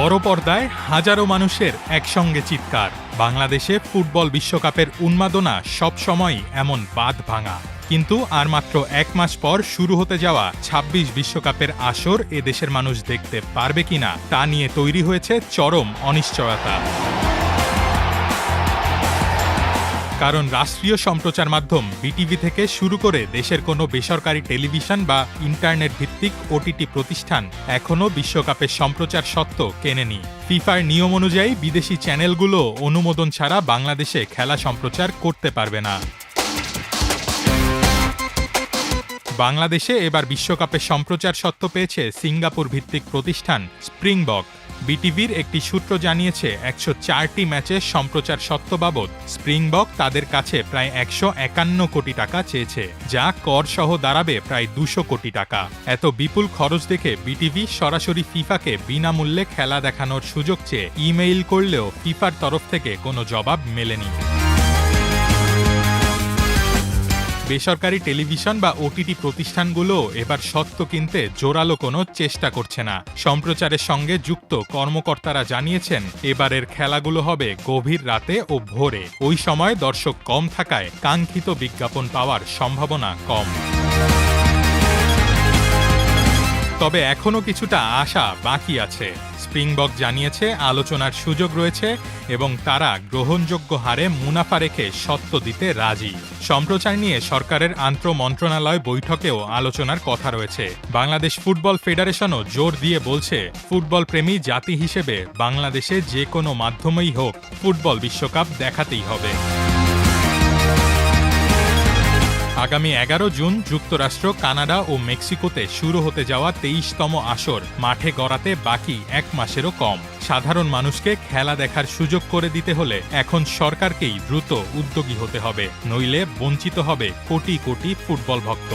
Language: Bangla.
বড় পর্দায় হাজারো মানুষের একসঙ্গে চিৎকার। বাংলাদেশে ফুটবল বিশ্বকাপের উন্মাদনা সবসময়ই এমন বাঁধ ভাঙা। কিন্তু আর মাত্র এক মাস পর শুরু হতে যাওয়া ২৬ বিশ্বকাপের আসর এদেশের মানুষ দেখতে পারবে কিনা তা নিয়ে তৈরি হয়েছে চরম অনিশ্চয়তা। কারণ রাষ্ট্রীয় সম্প্রচার মাধ্যম বিটিভি থেকে শুরু করে দেশের কোনো বেসরকারি টেলিভিশন বা ইন্টারনেট ভিত্তিক ওটিটি প্রতিষ্ঠান এখনও বিশ্বকাপের সম্প্রচার স্বত্ব কেনেনি। ফিফার নিয়ম অনুযায়ী বিদেশি চ্যানেলগুলো অনুমোদন ছাড়া বাংলাদেশে খেলা সম্প্রচার করতে পারবে না। বাংলাদেশে এবার বিশ্বকাপের সম্প্রচার স্বত্ব পেয়েছে সিঙ্গাপুর ভিত্তিক প্রতিষ্ঠান স্প্রিংবক। বিটিভির একটি সূত্র জানিয়েছে ১০৪টি ম্যাচের সম্প্রচার স্বত্ব বাবদ স্প্রিংবক তাদের কাছে প্রায় ১৫১ কোটি টাকা চেয়েছে, যা কর সহ দাঁড়াবে প্রায় ২০০ কোটি টাকা। এত বিপুল খরচ দেখে বিটিভি সরাসরি ফিফাকে বিনামূল্যে খেলা দেখানোর সুযোগ চেয়ে ইমেইল করলেও ফিফার তরফ থেকে কোনো জবাব মেলেনি। বেসরকারি টেলিভিশন বা ওটিটি প্রতিষ্ঠানগুলো এবার স্বত্ব কিনতে জোরালো কোনো চেষ্টা করছে না। সম্প্রচারের সঙ্গে যুক্ত কর্মকর্তারা জানিয়েছেন, এবারের খেলাগুলো হবে গভীর রাতে ও ভোরে। ওই সময় দর্শক কম থাকায় কাঙ্ক্ষিত বিজ্ঞাপন পাওয়ার সম্ভাবনা কম। তবে এখনও কিছুটা আশা বাকি আছে। স্প্রিংবক জানিয়েছে আলোচনার সুযোগ রয়েছে এবং তারা গ্রহণযোগ্য হারে মুনাফা রেখে স্বত্ব দিতে রাজি। সম্প্রচার নিয়ে সরকারের আন্তঃ মন্ত্রণালয় বৈঠকেও আলোচনার কথা রয়েছে। বাংলাদেশ ফুটবল ফেডারেশনও জোর দিয়ে বলছে, ফুটবল প্রেমী জাতি হিসেবে বাংলাদেশে যে কোনো মাধ্যমেই হোক ফুটবল বিশ্বকাপ দেখাতেই হবে। আগামী ১১ জুন যুক্তরাষ্ট্র, কানাডা ও মেক্সিকোতে শুরু হতে যাওয়া ২৩তম আসর মাঠে গড়াতে বাকি এক মাসেরও কম। সাধারণ মানুষকে খেলা দেখার সুযোগ করে দিতে হলে এখন সরকারকেই দ্রুত উদ্যোগী হতে হবে, নইলে বঞ্চিত হবে কোটি কোটি ফুটবল ভক্ত।